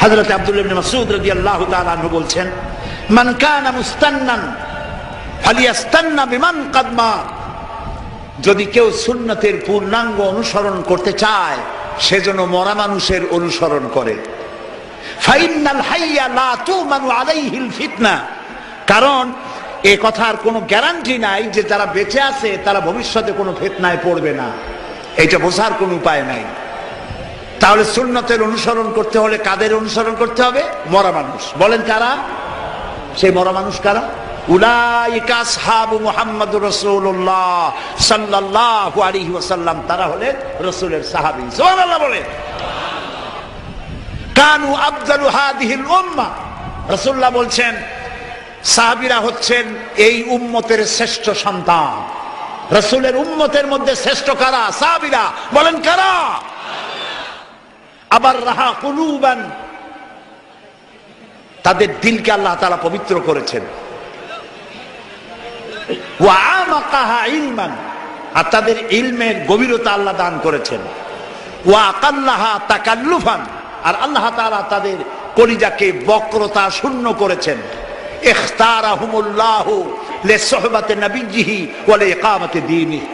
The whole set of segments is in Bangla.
হযরত আব্দুল্লাহ ইবনে মাসউদ রাদিয়াল্লাহু তাআলা আনহু বলছেন, মান কানা মুস্তান্নান ফালিয়াস্তান্না বিমান কাদ মাত। যদি কেউ সুন্নতের পূর্ণাঙ্গ অনুসরণ করতে চায় সেজন্য মরা মানুষের অনুসরণ করে। ফাইন্নাল হাইয়া লা তুমানু আলাইহিল ফিতনা। কারণ এই কথার কোনো গ্যারান্টি নাই যে যারা বেঁচে আছে তারা ভবিষ্যতে কোনো ফিতনায় পড়বে না, এটা বোঝার কোনো উপায় নাই। তাহলে সুন্নতের অনুসরণ করতে হলে কাদের অনুসরণ করতে হবে? মরা মানুষ। বলেন কারা? সেই মরা মানুষ কারা? উলাইকা আসহাবু মুহাম্মাদুর রাসূলুল্লাহ সাল্লাল্লাহু আলাইহি ওয়াসাল্লাম, তারা হলেন রাসূলের সাহাবী। সুবহানাল্লাহ বলেন। কানু আফজালু হাদিহিল উম্মাহ, রাসূলুল্লাহ বলছেন সাহাবীরা হচ্ছেন এই উম্মতের শ্রেষ্ঠ সন্তান। রাসূলের উম্মতের মধ্যে শ্রেষ্ঠ কারা? সাহাবীরা। বলেন কারা? আবার রাহা কুলুবান, তাদের দিলকে আল্লাহ তাআলা পবিত্র করেছেন। ওয়া আমাকাহা ইলমান, আর তাদের ইলমের গভীরতা আল্লাহ দান করেছেন। ওয়া আকাল্লাহা তাকাল্লুফান, আর আল্লাহ তাআলা তাদের কলিজাকে বক্রতা শূন্য করেছেন। ইখতারাহুমুল্লাহু লিসুহবাতি নবিয়্যিহি ওয়া লিইকামাতি দীনিহি,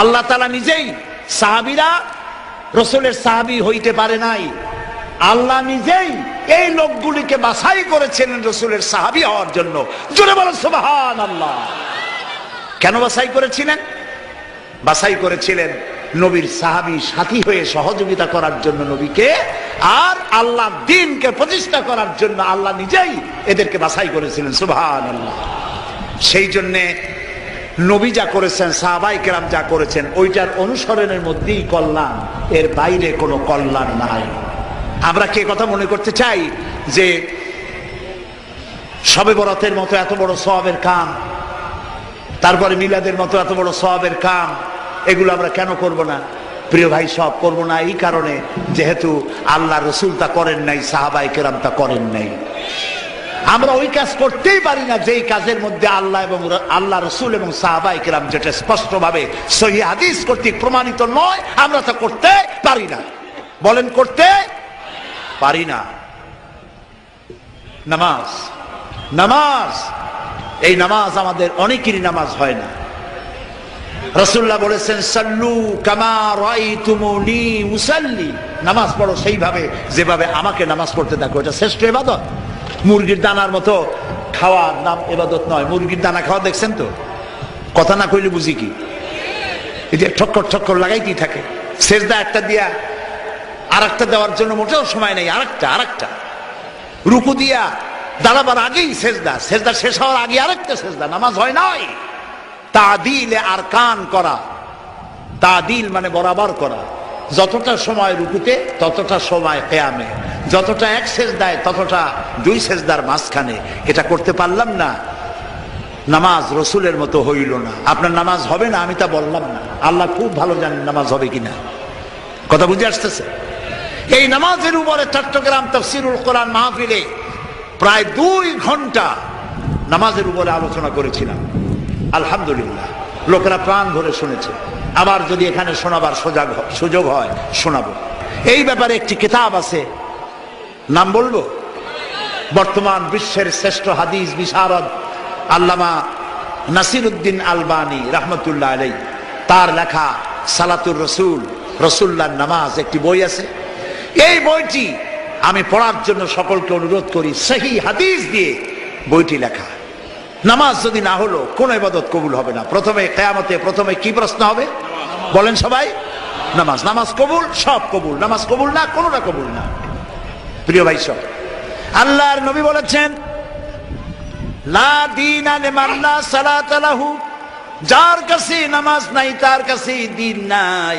আল্লাহ তাআলা নিজেই, সাহাবীরা রাসূলের সাহাবী হইতে পারে নাই, আল্লাহ নিজেই এই লোকগুলিকে বাছাই করেছিলেন রাসূলের সাহাবী হওয়ার জন্য। জোরে বলেন সুবহানাল্লাহ। কেন বাছাই করেছিলেন? বাছাই করেছিলেন নবীর সাহাবী সাথী হয়ে সহযোগিতা করার জন্য নবীকে, আর আল্লাহর দ্বীনকে প্রতিষ্ঠা করার জন্য আল্লাহ নিজেই এদেরকে বাছাই করেছিলেন। সুবহানাল্লাহ। সেই জন্য নবী যা করেছেন, সাহাবায়ে কেরাম যা করেছেন, ওইটার অনুসরণের মধ্যেই কল্যাণ, এর বাইরে কোনো কল্যাণ নাই। আমরা কি কথা মনে করতে চাই যে শবে বরাতের মতো এত বড় সওয়াবের কাম, তারপরে মিলাদের মতো এত বড় সওয়াবের কাম, এগুলো আমরা কেন করব না? প্রিয় ভাই, সব করব না এই কারণে যেহেতু আল্লাহ রসুল তা করেন নাই, সাহাবায়ে কেরাম তা করেন নাই। আমরা ওই কাজ করতেই পারি না যেই কাজের মধ্যে আল্লাহ এবং আল্লাহ রসুল এবং সাহাবায়ে কেরাম যেটা স্পষ্টভাবে সহিহ হাদিস কর্তৃক প্রমাণিত নয়, আমরা তা করতে পারি না। বলেন করতে পারি না। নামাজ, নামাজ, এই নামাজ আমাদের অনেকেরই নামাজ হয় না। রাসূলুল্লাহ বলেছেন, সাল্লু কামা রাআইতুমুনি উসাল্লি, নামাজ পড়ো সেইভাবে যেভাবে আমাকে নামাজ পড়তে দেখো। এটা শ্রেষ্ঠ ইবাদত। মুরগির দানার মতো খাওয়ার নাম ইবাদত নয়। মুরগির দানা খাওয়া দেখছেন তো? কথা না কইলে বুঝি কি? এই যে ঠক্কর ঠক্কর লাগাইতেই থাকে। সেজদা একটা দিয়া আর একটা দেওয়ার জন্য মোটেও সময় নেই। আরেকটা রুকু দিয়া দাঁড়াবার আগেই সেজদা, সেজদা শেষ হওয়ার আগে আরেকটা সেজদা। নামাজ হয় নাই। তাদিলে আরকান করা, তাদিল মানে বরাবর করা। যতটা সময় রুকুতে ততটা সময় কিয়ামে, যতটা এক সেজদায় ততটা দুই সেজদার মাঝখানে। এটা করতে পারলাম না, নামাজ রসুলের মতো হইল না। আপনার নামাজ হবে না আমি তা বললাম না, আল্লাহ খুব ভালো জানেন নামাজ হবে কিনা। কথা বুঝে আসতেছে? এই নামাজের উপরে চট্টগ্রাম তাফসীরুল কোরআন মাহফিলে প্রায় 2 ঘন্টা নামাজের উপরে আলোচনা করেছিলাম। আলহামদুলিল্লাহ, লোকেরা প্রাণ ভরে শুনেছে। আবার যদি এখানে শোনাবার সুযোগ হয় শোনাবো। এই ব্যাপারে একটি কিতাব আছে, নাম বলবো? বর্তমান বিশ্বের শ্রেষ্ঠ হাদিস বিশারদ আল্লামা নাসিরউদ্দিন আলবানী রাহমাতুল্লাহ আলাইহি, তার লেখা সালাতুর রসুল, রসুল্লাহর নামাজ একটি বই আছে। এই বইটি আমি পড়ার জন্য সকলকে অনুরোধ করি। সহিহ হাদিস দিয়ে বইটি লেখা। নামাজ যদি না হলো কোন ইবাদত কবুল হবে না। প্রথমে কিয়ামতে প্রথমে কি প্রশ্ন হবে? বলেন সবাই। নামাজ। নামাজ কবুল, সব কবুল। নামাজ কবুল না, কোনটা কবুল না। প্রিয় ভাই সব, আল্লাহর নবী বলেছেন, লা দীনা লিমান লা সালাতা লাহু, যার কাছে নামাজ নাই তার কাছে দ্বীন নাই।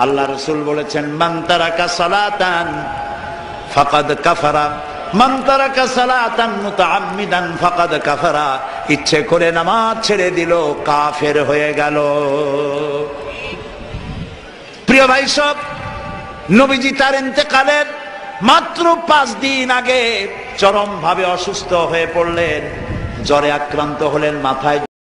আল্লাহ রাসূল বলেছেন, মান তারাকা সালাতান ফাকাদ কাফারা, মান তারাকা সালাতান মুতাআম্মিদান ফাকাদ কাফারা। ইচ্ছে করে নামাজ ছেড়ে দিল, কাফের হয়ে গেল। প্রিয় ভাই সব, নবীজি তার ইন্তেকালের মাত্র 5 দিন আগে চরম ভাবে অসুস্থ হয়ে পড়লেন, জ্বরে আক্রান্ত হলেন, মাথায়